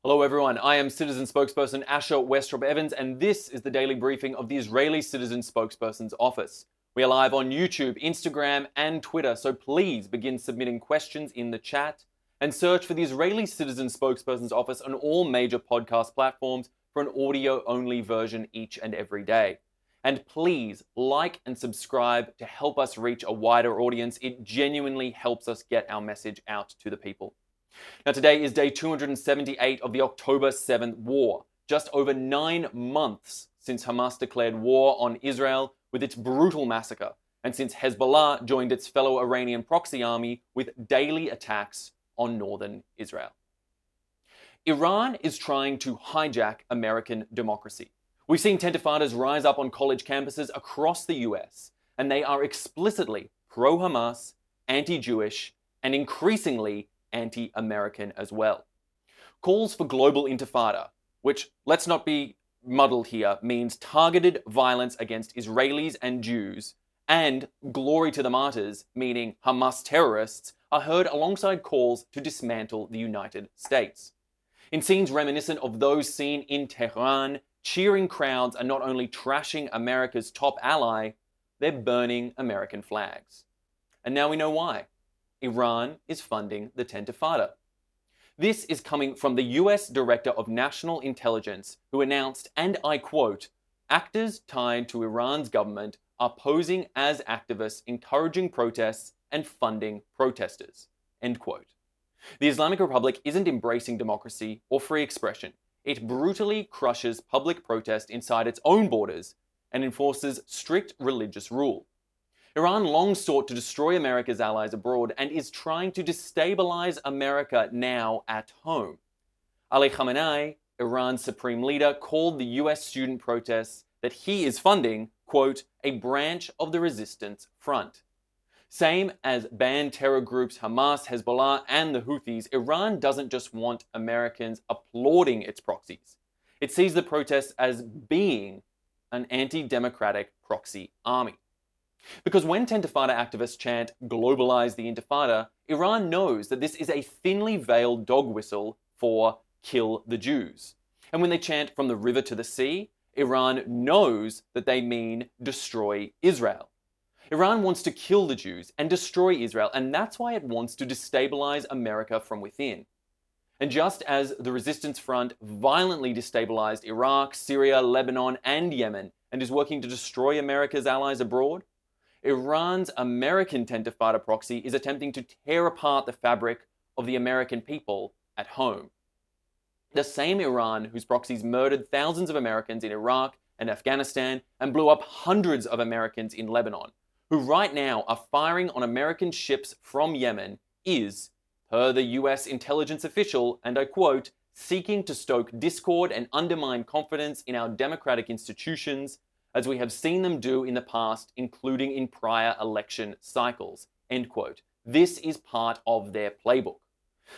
Hello everyone, I am citizen spokesperson Asher Westropp Evans, and this is the daily briefing of the Israeli Citizen Spokesperson's Office. We are live on YouTube, Instagram, and Twitter, so please begin submitting questions in the chat and search for the Israeli Citizen Spokesperson's Office on all major podcast platforms for an audio-only version each and every day. And please like and subscribe to help us reach a wider audience. It genuinely helps us get our message out to the people. Now today is day 278 of the October 7th war, just over 9 months since Hamas declared war on Israel with its brutal massacre, and since Hezbollah joined its fellow Iranian proxy army with daily attacks on northern Israel. Iran is trying to hijack American democracy. We've seen Tentifadas rise up on college campuses across the US, and they are explicitly pro-Hamas, anti-Jewish, and increasingly anti-American as well. Calls for global intifada, which, let's not be muddled here, means targeted violence against Israelis and Jews, and glory to the martyrs, meaning Hamas terrorists, are heard alongside calls to dismantle the United States. In scenes reminiscent of those seen in Tehran, cheering crowds are not only trashing America's top ally, they're burning American flags. And now we know why. Iran is funding the Tentifada. This is coming from the US Director of National Intelligence, who announced, and I quote, "Actors tied to Iran's government are posing as activists encouraging protests and funding protesters," end quote. The Islamic Republic isn't embracing democracy or free expression. It brutally crushes public protest inside its own borders and enforces strict religious rule. Iran long sought to destroy America's allies abroad and is trying to destabilize America now at home. Ali Khamenei, Iran's supreme leader, called the US student protests that he is funding, quote, "a branch of the resistance front." Same as banned terror groups Hamas, Hezbollah, and the Houthis, Iran doesn't just want Americans applauding its proxies. It sees the protests as being an anti-democratic proxy army. Because when Tentifada activists chant, "globalize the Intifada," Iran knows that this is a thinly veiled dog whistle for "kill the Jews." And when they chant "from the river to the sea," Iran knows that they mean "destroy Israel." Iran wants to kill the Jews and destroy Israel, and that's why it wants to destabilize America from within. And just as the resistance front violently destabilized Iraq, Syria, Lebanon, and Yemen, and is working to destroy America's allies abroad, Iran's American Tentifada proxy is attempting to tear apart the fabric of the American people at home. The same Iran whose proxies murdered thousands of Americans in Iraq and Afghanistan and blew up hundreds of Americans in Lebanon, who right now are firing on American ships from Yemen, is, per the US intelligence official, and I quote, "seeking to stoke discord and undermine confidence in our democratic institutions, as we have seen them do in the past, including in prior election cycles," end quote. This is part of their playbook.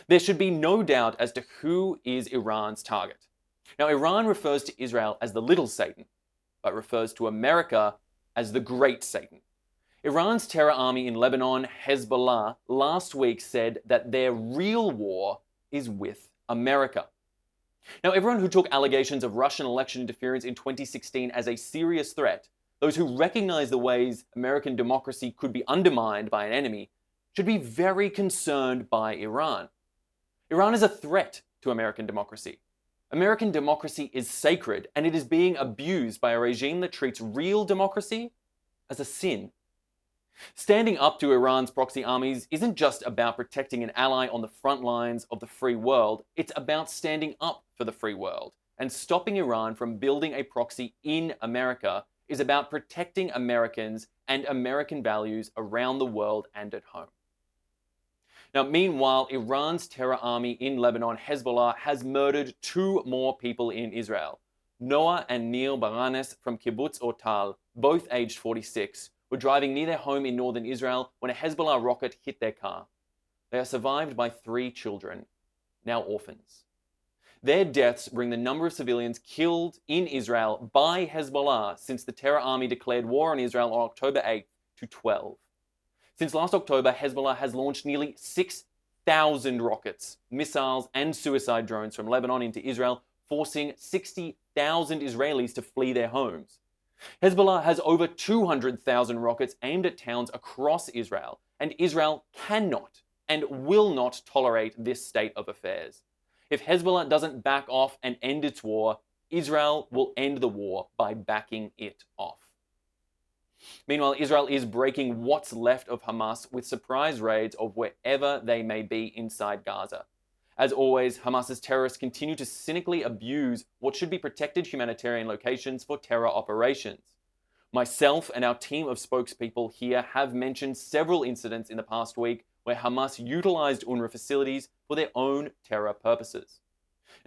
There should be no doubt as to who is Iran's target. Now, Iran refers to Israel as the little Satan, but refers to America as the great Satan. Iran's terror army in Lebanon, Hezbollah, last week said that their real war is with America. Now, everyone who took allegations of Russian election interference in 2016 as a serious threat, those who recognize the ways American democracy could be undermined by an enemy, should be very concerned by Iran. Iran is a threat to American democracy. American democracy is sacred, and it is being abused by a regime that treats real democracy as a sin. Standing up to Iran's proxy armies isn't just about protecting an ally on the front lines of the free world, it's about standing up for the free world. And stopping Iran from building a proxy in America is about protecting Americans and American values around the world and at home. Now, meanwhile, Iran's terror army in Lebanon, Hezbollah, has murdered 2 more people in Israel. Noah and Neil Baranes from Kibbutz Otal, both aged 46, were driving near their home in northern Israel when a Hezbollah rocket hit their car. They are survived by 3 children, now orphans. Their deaths bring the number of civilians killed in Israel by Hezbollah since the terror army declared war on Israel on October 8th to 12. Since last October, Hezbollah has launched nearly 6 60,000 rockets, missiles, and suicide drones from Lebanon into Israel, forcing 60,000 Israelis to flee their homes. Hezbollah has over 200,000 rockets aimed at towns across Israel, and Israel cannot and will not tolerate this state of affairs. If Hezbollah doesn't back off and end its war, Israel will end the war by backing it off. Meanwhile, Israel is breaking what's left of Hamas with surprise raids of wherever they may be inside Gaza. As always, Hamas's terrorists continue to cynically abuse what should be protected humanitarian locations for terror operations. Myself and our team of spokespeople here have mentioned several incidents in the past week where Hamas utilized UNRWA facilities for their own terror purposes.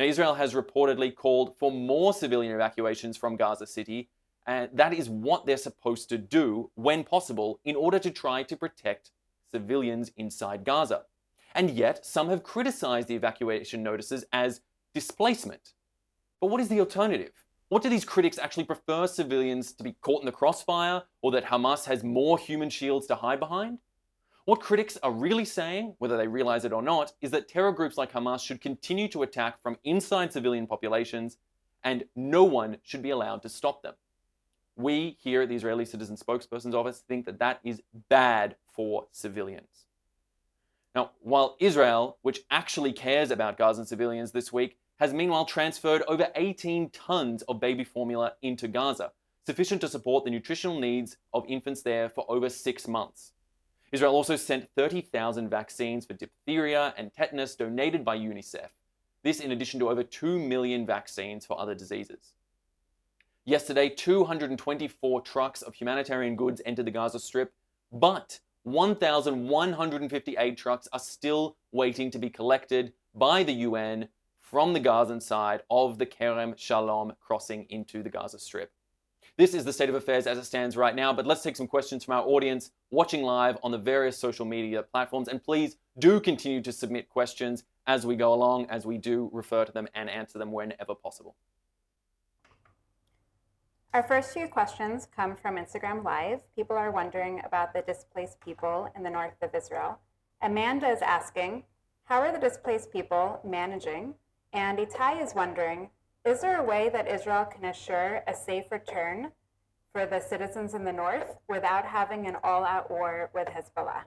Now, Israel has reportedly called for more civilian evacuations from Gaza City, and that is what they're supposed to do when possible in order to try to protect civilians inside Gaza. And yet, some have criticized the evacuation notices as displacement. But what is the alternative? What do these critics actually prefer civilians to be caught in the crossfire, or that Hamas has more human shields to hide behind? What critics are really saying, whether they realize it or not, is that terror groups like Hamas should continue to attack from inside civilian populations, and no one should be allowed to stop them. We here at the Israeli Citizen Spokesperson's Office think that that is bad for civilians. Now, while Israel, which actually cares about Gazan civilians this week, has meanwhile transferred over 18 tons of baby formula into Gaza, sufficient to support the nutritional needs of infants there for over 6 months. Israel also sent 30,000 vaccines for diphtheria and tetanus donated by UNICEF. This in addition to over 2 million vaccines for other diseases. Yesterday, 224 trucks of humanitarian goods entered the Gaza Strip, but 1,158 trucks are still waiting to be collected by the UN from the Gazan side of the Kerem Shalom crossing into the Gaza Strip. This is the state of affairs as it stands right now, but let's take some questions from our audience watching live on the various social media platforms, and please do continue to submit questions as we go along, as we do refer to them and answer them whenever possible. Our first few questions come from Instagram Live. People are wondering about the displaced people in the north of Israel. Amanda is asking, how are the displaced people managing? And Itai is wondering, is there a way that Israel can assure a safe return for the citizens in the north without having an all-out war with Hezbollah?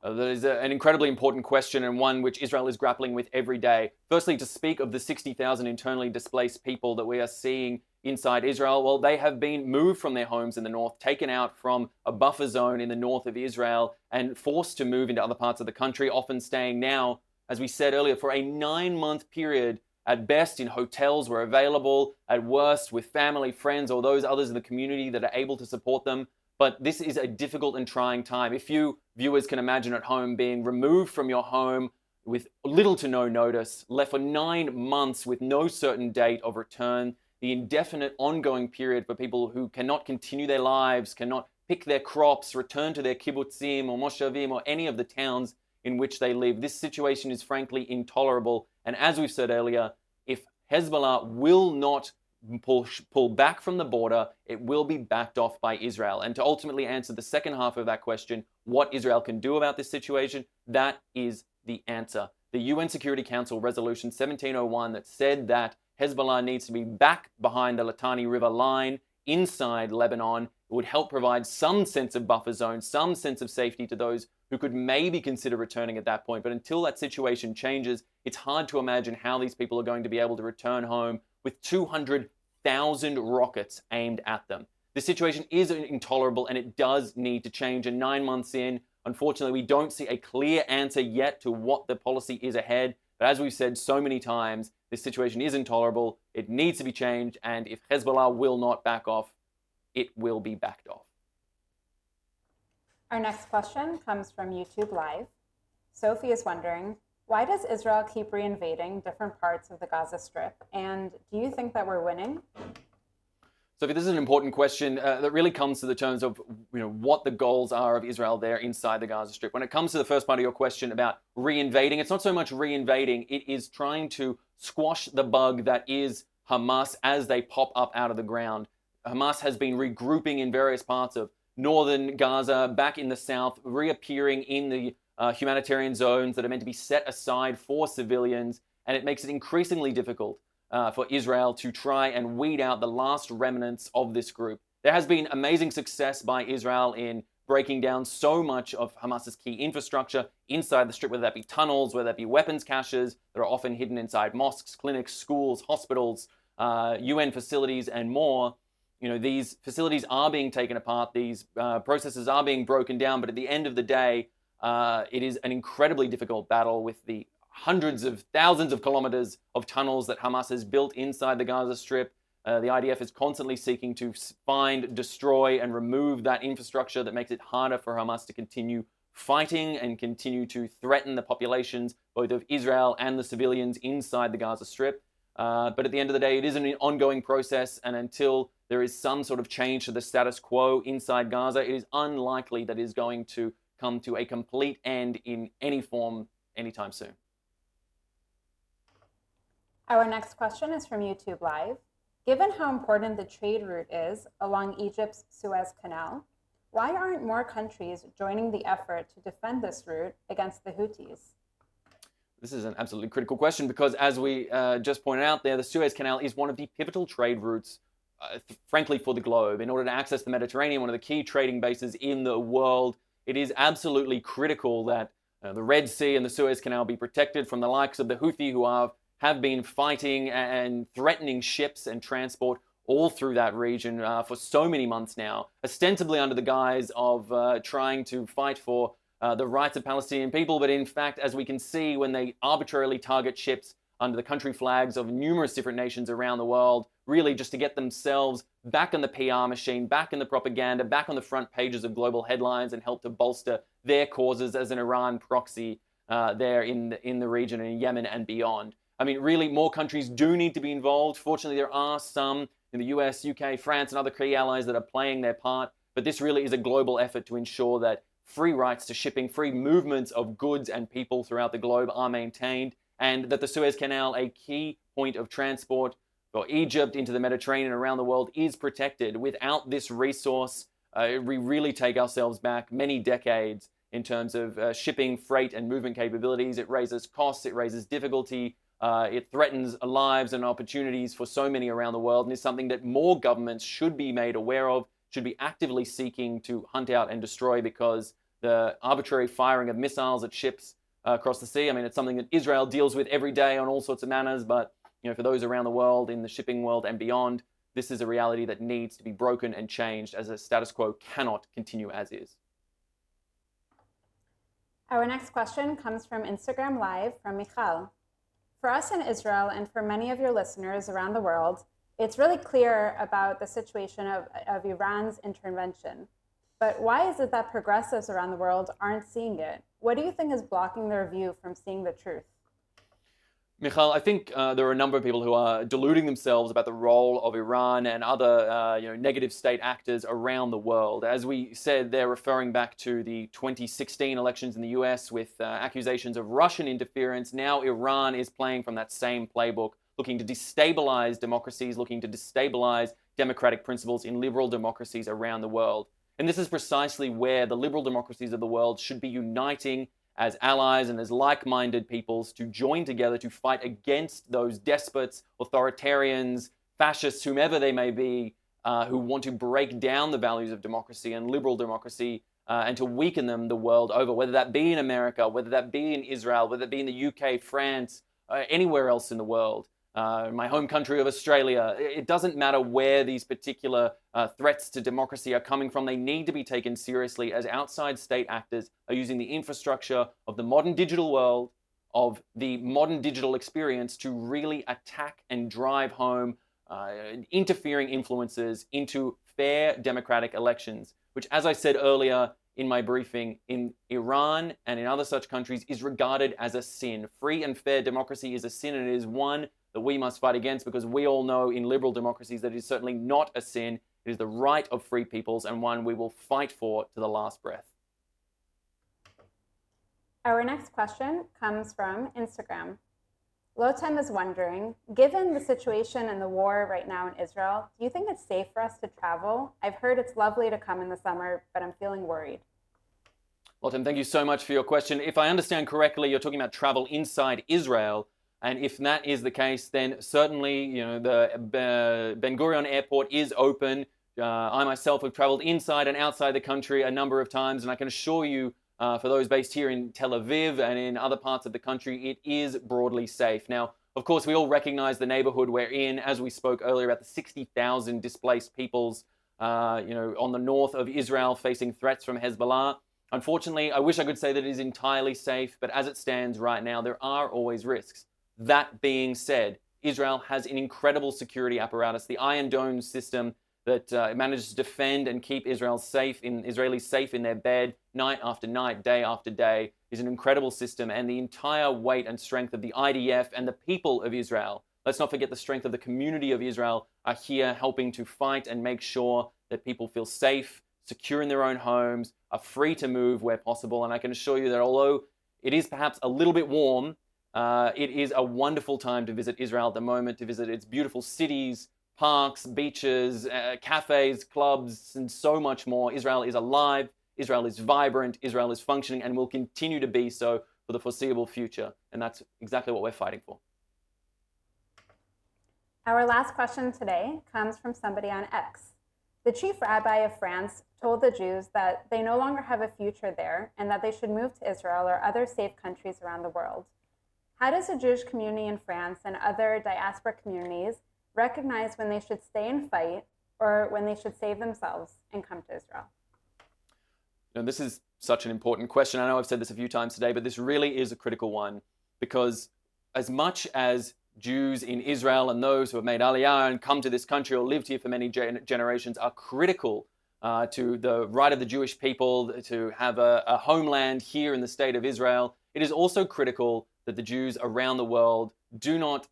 That is an incredibly important question, and one which Israel is grappling with every day. Firstly, to speak of the 60,000 internally displaced people that we are seeing inside Israel, well, they have been moved from their homes in the north, taken out from a buffer zone in the north of Israel, and forced to move into other parts of the country, often staying now, as we said earlier, for a 9-month period, at best in hotels where available, at worst with family, friends, or those others in the community that are able to support them. But this is a difficult and trying time. If you viewers can imagine at home being removed from your home with little to no notice, left for 9 months with no certain date of return, the indefinite ongoing period for people who cannot continue their lives, cannot pick their crops, return to their kibbutzim or moshavim or any of the towns in which they live. This situation is frankly intolerable. And as we've said earlier, if Hezbollah will not pull back from the border, it will be backed off by Israel. And to ultimately answer the second half of that question, what Israel can do about this situation, that is the answer. The UN Security Council Resolution 1701 that said that Hezbollah needs to be back behind the Litani River line inside Lebanon would help provide some sense of buffer zone, some sense of safety to those who could maybe consider returning at that point. But until that situation changes, it's hard to imagine how these people are going to be able to return home with 200,000 rockets aimed at them. The situation is intolerable and it does need to change. And 9 months in, unfortunately, we don't see a clear answer yet to what the policy is ahead. But as we've said so many times, this situation is intolerable. It needs to be changed. And if Hezbollah will not back off, it will be backed off. Our next question comes from YouTube Live. Sophie is wondering, why does Israel keep reinvading different parts of the Gaza Strip? And do you think that we're winning? Sophie, this is an important question that really comes to the terms of what the goals are of Israel there inside the Gaza Strip. When it comes to the first part of your question about reinvading, it's not so much reinvading, it is trying to squash the bug that is Hamas as they pop up out of the ground. Hamas has been regrouping in various parts of northern Gaza, back in the south, reappearing in the humanitarian zones that are meant to be set aside for civilians, and it makes it increasingly difficult for Israel to try and weed out the last remnants of this group. There has been amazing success by Israel in breaking down so much of Hamas's key infrastructure inside the Strip, whether that be tunnels, whether that be weapons caches that are often hidden inside mosques, clinics, schools, hospitals, UN facilities, and more. You know, these facilities are being taken apart, these processes are being broken down, but at the end of the day, it is an incredibly difficult battle with the hundreds of thousands of kilometers of tunnels that Hamas has built inside the Gaza Strip. The IDF is constantly seeking to find, destroy, and remove that infrastructure that makes it harder for Hamas to continue fighting and continue to threaten the populations, both of Israel and the civilians inside the Gaza Strip. But at the end of the day, it is an ongoing process, and until there is some sort of change to the status quo inside Gaza, it is unlikely that it is going to come to a complete end in any form anytime soon. Our next question is from YouTube Live. Given how important the trade route is along Egypt's Suez Canal, why aren't more countries joining the effort to defend this route against the Houthis? This is an absolutely critical question because, as we just pointed out there, the Suez Canal is one of the pivotal trade routes, frankly, for the globe. In order to access the Mediterranean, one of the key trading bases in the world, it is absolutely critical that the Red Sea and the Suez Canal be protected from the likes of the Houthi, who have been fighting and threatening ships and transport all through that region for so many months now, ostensibly under the guise of trying to fight for the rights of Palestinian people. But in fact, as we can see, when they arbitrarily target ships under the country flags of numerous different nations around the world, really just to get themselves back in the PR machine, back in the propaganda, back on the front pages of global headlines, and help to bolster their causes as an Iran proxy there in the region, in Yemen and beyond. I mean, really, more countries do need to be involved. Fortunately, there are some in the US, UK, France, and other key allies that are playing their part. But this really is a global effort to ensure that free rights to shipping, free movements of goods and people throughout the globe are maintained, and that the Suez Canal, a key point of transport for Egypt into the Mediterranean and around the world, is protected. Without this resource, we really take ourselves back many decades in terms of shipping, freight, and movement capabilities. It raises costs, it raises difficulty. It threatens lives and opportunities for so many around the world, and is something that more governments should be made aware of, should be actively seeking to hunt out and destroy, because the arbitrary firing of missiles at ships across the sea, I mean, it's something that Israel deals with every day on all sorts of manners, but you know, for those around the world, in the shipping world and beyond, this is a reality that needs to be broken and changed, as a status quo cannot continue as is. Our next question comes from Instagram Live from Michal. For us in Israel and for many of your listeners around the world, it's really clear about the situation of Iran's intervention. But why is it that progressives around the world aren't seeing it? What do you think is blocking their view from seeing the truth? Michal, I think there are a number of people who are deluding themselves about the role of Iran and other negative state actors around the world. As we said, they're referring back to the 2016 elections in the US with accusations of Russian interference. Now Iran is playing from that same playbook, looking to destabilize democracies, looking to destabilize democratic principles in liberal democracies around the world. And this is precisely where the liberal democracies of the world should be uniting as allies and as like-minded peoples to join together to fight against those despots, authoritarians, fascists, whomever they may be, who want to break down the values of democracy and liberal democracy and to weaken them the world over, whether that be in America, whether that be in Israel, whether that be in the UK, France, anywhere else in the world. My home country of Australia. It doesn't matter where these particular threats to democracy are coming from. They need to be taken seriously, as outside state actors are using the infrastructure of the modern digital world, of the modern digital experience, to really attack and drive home interfering influences into fair democratic elections, which, as I said earlier in my briefing, in Iran and in other such countries is regarded as a sin. Free and fair democracy is a sin, and it is one that we must fight against, because we all know in liberal democracies that it is certainly not a sin. It is the right of free peoples, and one we will fight for to the last breath. Our next question comes from Instagram. Lotem is wondering, given the situation and the war right now in Israel, do you think it's safe for us to travel? I've heard it's lovely to come in the summer, but I'm feeling worried. Well, Tim, thank you so much for your question. If I understand correctly, you're talking about travel inside Israel. And if that is the case, then certainly, the Ben Gurion Airport is open. I myself have traveled inside and outside the country a number of times, and I can assure you, for those based here in Tel Aviv and in other parts of the country, it is broadly safe. Now, of course, we all recognize the neighborhood we're in, as we spoke earlier about the 60,000 displaced peoples, on the north of Israel facing threats from Hezbollah. Unfortunately, I wish I could say that it is entirely safe, but as it stands right now, there are always risks. That being said, Israel has an incredible security apparatus. The Iron Dome system that manages to defend and keep Israelis safe in their bed night after night, day after day, is an incredible system. And the entire weight and strength of the IDF and the people of Israel, let's not forget the strength of the community of Israel, are here helping to fight and make sure that people feel safe, secure in their own homes, are free to move where possible. And I can assure you that although it is perhaps a little bit warm, it is a wonderful time to visit Israel at the moment, to visit its beautiful cities, parks, beaches, cafes, clubs, and so much more. Israel is alive, Israel is vibrant, Israel is functioning, and will continue to be so for the foreseeable future. And that's exactly what we're fighting for. Our last question today comes from somebody on X. The chief rabbi of France told the Jews that they no longer have a future there and that they should move to Israel or other safe countries around the world. How does the Jewish community in France and other diaspora communities recognize when they should stay and fight or when they should save themselves and come to Israel? This is such an important question. I know I've said this a few times today, but this really is a critical one, because as much as Jews in Israel and those who have made Aliyah and come to this country or lived here for many generations are critical to the right of the Jewish people to have a homeland here in the state of Israel, it is also critical that the Jews around the world do not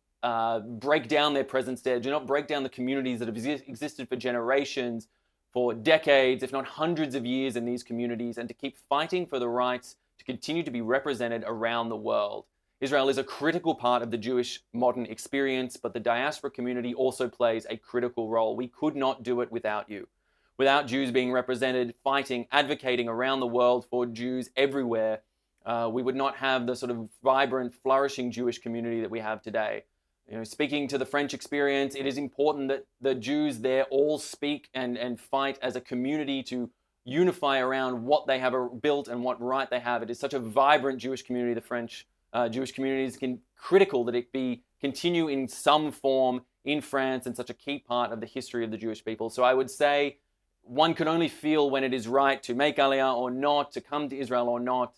break down their presence there, do not break down the communities that have existed for generations, for decades, if not hundreds of years in these communities, and to keep fighting for the rights to continue to be represented around the world. Israel is a critical part of the Jewish modern experience, but the diaspora community also plays a critical role. We could not do it without you. Without Jews being represented, fighting, advocating around the world for Jews everywhere, we would not have the sort of vibrant, flourishing Jewish community that we have today. Speaking to the French experience, it is important that the Jews there all speak and fight as a community to unify around what they have built and what right they have. It is such a vibrant Jewish community, the French Jewish community is critical that it continue in some form in France and such a key part of the history of the Jewish people. So I would say one can only feel when it is right to make Aliyah or not, to come to Israel or not,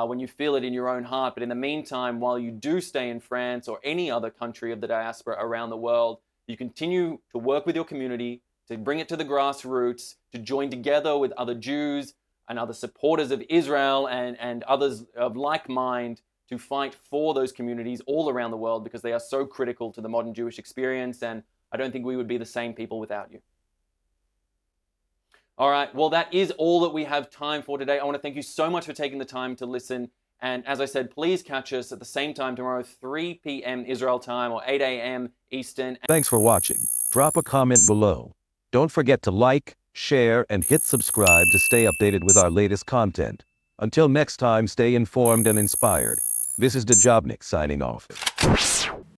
when you feel it in your own heart. But in the meantime, while you do stay in France or any other country of the diaspora around the world, you continue to work with your community, to bring it to the grassroots, to join together with other Jews and other supporters of Israel and others of like mind to fight for those communities all around the world, because they are so critical to the modern Jewish experience, and I don't think we would be the same people without you. All right, well, that is all that we have time for today. I want to thank you so much for taking the time to listen, and as I said, please catch us at the same time tomorrow, 3 p.m. Israel time or 8 a.m. Eastern. Thanks for watching. Drop a comment below. Don't forget to like, share, and hit subscribe to stay updated with our latest content. Until next time, stay informed and inspired. This is Dejobnik signing off.